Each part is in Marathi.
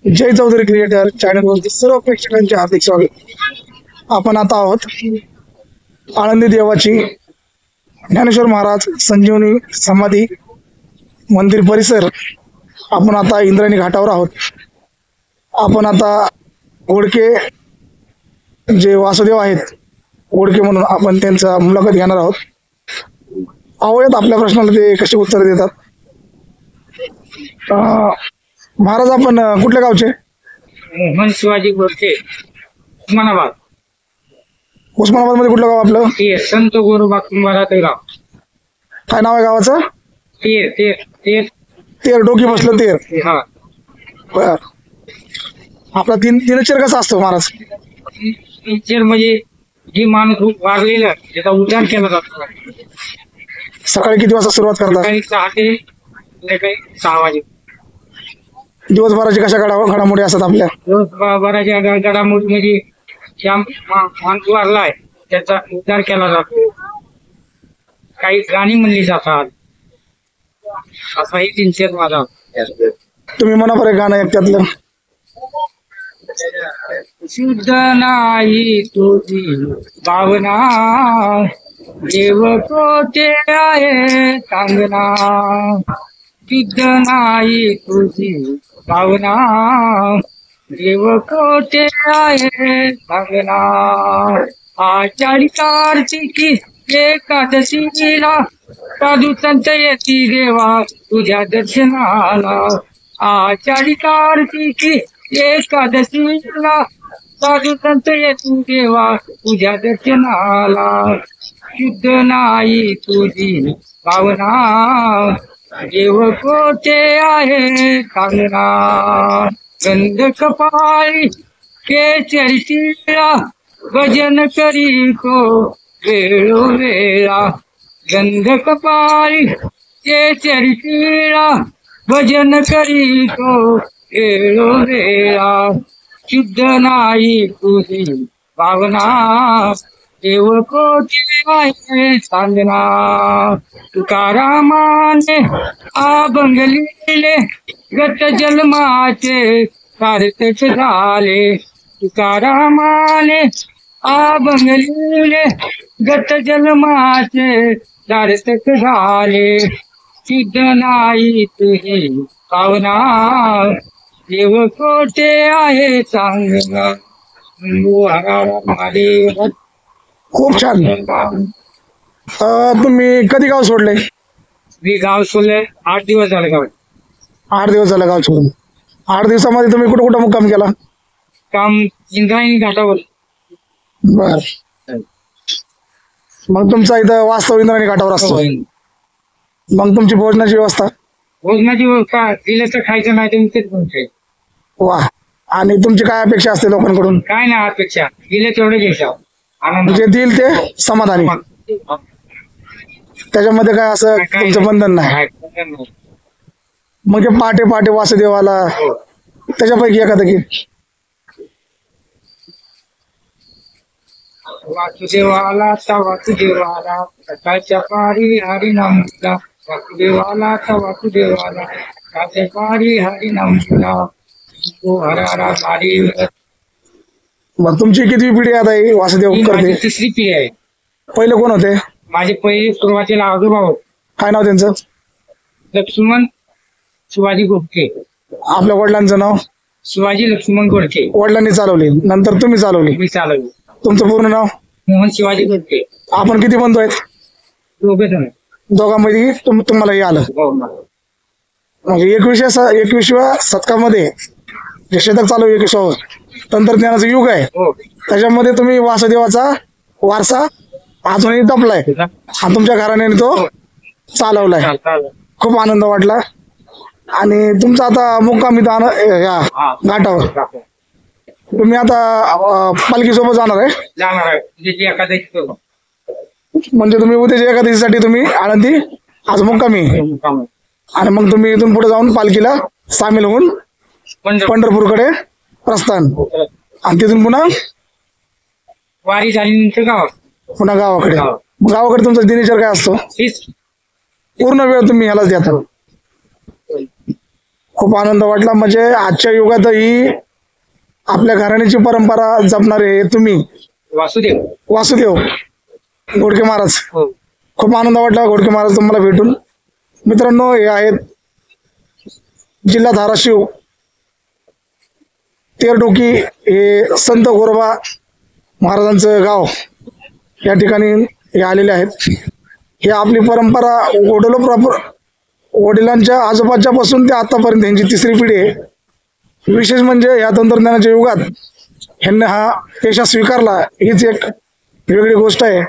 जय चौधरी क्रिएटर चॅनलवरती सर्व प्रेक्षकांचे हार्दिक स्वागत। आपण आता आहोत आळंदी देवाची ज्ञानेश्वर महाराज संजीवनी समाधी मंदिर परिसर। आपण आता इंद्रायणी घाटावर आहोत। आपण आता ओळके जे वासुदेव आहेत ओळके म्हणून आपण त्यांचा मुलाखत घेणार आहोत। आवडत आपल्या प्रश्नाला ते कसे उत्तर देतात। महाराज आपण कुठल्या गावचे? मोहन शिवाजी गोरखे, उस्मानाबाद। उस्मानाबाद मध्ये कुठलं गाव आपलं? तेर संत गोरोबा कुंभाराचं गाव। काय नाव आहे गावाचं? तेर तेर तेर तेर डोकी बसलं तेर। हा बर, आपला दिनचर्या कसा असतो महाराज? टीचर म्हणजे जी माणूस वारलेला त्याचा उद्धार केला जातो। सकाळी किती वाजता सुरुवात करता? सकाळी 6 ते संध्याकाळी 6 वाजे। दिवसभराची कशा घडामोडी असतात आपल्या? दिवसभराच्या घडामोडीमध्ये ज्या माणूस वारलाय त्याचा उद्धार केला जातो। काही गाणी म्हणली जातात। असाही दिनचर्या माझा। तुम्ही म्हणा बरं गाणं एक त्यातलं। शुद्ध नाही तुझी भावना, देव कोठे आहे सांगना। शुद्ध नाही तुझी भावना, देव कोठे आहे सांगना। आषाढी कार्तिकी एकादशीला साधू संत येती देवा तुझ्या दर्शनाला। आषाढी कार्तिकी एकादशीला साधू संत येती देवा तुझ्या दर्शनाला। शुद्ध नाही तुझी भावना, देव कोठे आहे सांगना। गंध कपाळी केसरी शिळा भजन करीतो वेळोवेळा। गंध कपाळी केसरी शिळा भजन करीतो वेळोवेळा। शुद्ध नाही तुझी भावना, देव कोठे आहे सांगना। तुकारामाने अभंगलीले गत जन्माचे सार्थक झाले। तुकारामाने अभंगलीले गत जन्माचे सार्थक झाले। शुद्ध नाही तुझी भावना, देव कोठे आहे सांगना। खूप छान। तुम्ही कधी गाव सोडले? मी गाव सोडले 8 दिवस झाले। गाव 8 दिवस झाले गाव सोडून। 8 दिवसामध्ये तुम्ही कुठं कुठं मुक्काम केला? काम इंद्रायणी घाटावर। बर, मग तुमचा इथं वास्तव इंद्रायणी घाटावर असतो। मग तुमची भोजनाची व्यवस्था? भोजनाची व्यवस्था दिलं तर खायचं, नाही तर इथेच बनते। वा, आणि तुमची काय अपेक्षा असते लोकांकडून? काय नाही अपेक्षा, दिलं तेवढं घ्यायचं आनंद। जे देईल ते समाधानी, त्याच्यामध्ये काय असं तुमचं बंधन नाही। मग ते पहाटे पहाटे वासुदेवाला त्याच्यापैकी एखादं गीत? वासुदेवाला वासुदेवाला सकाळच्या पारी हरिनामला। वासुदेवाला वासुदेवाला सकाळच्या पारी हरिनामला। हो हरा सारी। मग तुमची किती पिढी आता ही वासुदेव करते? 3री पिढी आहे। पहिले कोण होते? माझे पहिले सुरुवातीला आजोबा होते। काय नाव त्यांचं? लक्ष्मण शिवाजी गोरखे। आपल्या वडिलांचं नाव? शिवाजी लक्ष्मण गोरखे। वडिलांनी चालवली, नंतर तुम्ही चालवली? मी चालवली। तुमचं पूर्ण नाव? मोहन शिवाजी गोरखे। आपण किती बंधू आहेत? 2 जण। दोघांमध्ये तुम्हाला हे आलं? म्हणजे 21व्या शतकामध्ये जे शतक चालू 21व तंत्रज्ञानाचं युग आहे, त्याच्यामध्ये तुम्ही वासुदेवाचा वारसा अजूनही जपलाय आणि तुमच्या घराण्याने तो चालवलाय। खूप आनंद वाटला। आणि तुमचा आता मुक्काम इथं या घाटावर। तुम्ही आता पालखी सोबत जाणार आहे? जाणार आहे एकादशी। म्हणजे तुम्ही उद्याच्या एकादशीसाठी तुम्ही आळंदी आज मुक्कामी, आणि मग तुम्ही इथून पुढे जाऊन पालखीला सामील होऊन पंढरपूरकडे प्रस्थान, आणि तिथून पुन्हा वारी झाल्यानंतर गाव पुन्हा गावाकडे। गावाकडे तुमचा दिनचर्या काय असतो? पूर्ण वेळ तुम्ही ह्यालाच देता? खूप आनंद वाटला. म्हणजे आजच्या युगातही आपल्या घराण्याची परंपरा जपणारे तुम्ही वासुदेव. वासुदेव घोडके महाराज. हो. खूप आनंद वाटला घोडके महाराज तुम्हाला भेटून. मित्रांनो, हे आहेत जिल्हा धाराशिव, तेरडोकी, हे संत गोरोबा महाराजांचं गाव. या ठिकाणी हे आलेले आहेत. हे आपली परंपरा वडिलांच्या आजोबाच्या पासून ते आतापर्यंत यांची तिसरी पिढी आहे. विशेष म्हणजे या तंत्रज्ञानाच्या युगात ह्यांनी हा पेशा स्वीकारला, हीच एक वेगळी गोष्ट आहे.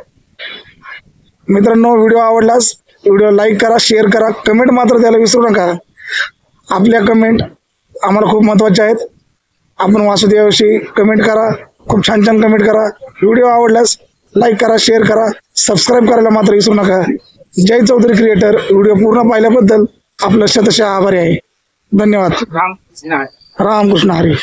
मित्रांनो, व्हिडिओ आवडल्यास व्हिडिओ लाईक करा, शेअर करा, कमेंट मात्र द्यायला विसरू नका. आपल्या कमेंट आम्हाला खूप महत्त्वाच्या आहेत. आपण वासुदेवाविषयी कमेंट करा, खूप छान छान कमेंट करा. व्हिडिओ आवडल्यास लाईक करा, शेअर करा, सबस्क्राईब करायला मात्र विसरू नका. जय चौधरी क्रिएटर व्हिडिओ पूर्ण पाहिल्याबद्दल आपलं शतशः आभारी आहे. धन्यवाद. राम. रामकृष्ण हरी.